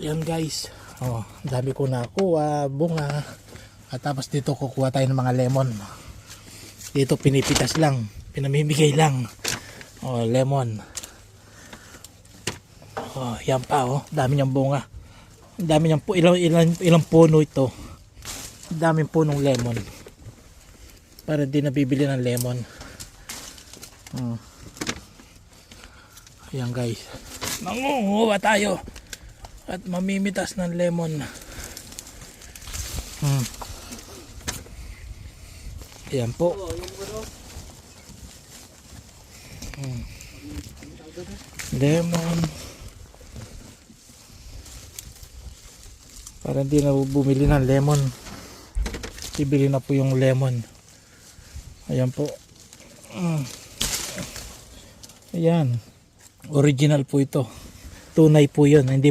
Yan guys. Oh, dami ko nakuha, bunga. At tapos dito kukuha tayo ng mga lemon. Dito pinipitas lang, pinamimigay lang. Oh, lemon. Oh, yan pa oh, dami niyang bunga. Ang dami niyang ilang puno ito. Ang daming punong lemon. Para di nabibili ng lemon. Ayan guys. Mangunguha tayo. At mamimitas ng lemon. Ayan po. Lemon. Para hindi na bumili ng lemon. Bibili na po yung lemon. Ayan po. Ayan. Original po ito. Tunay po yun. Hindi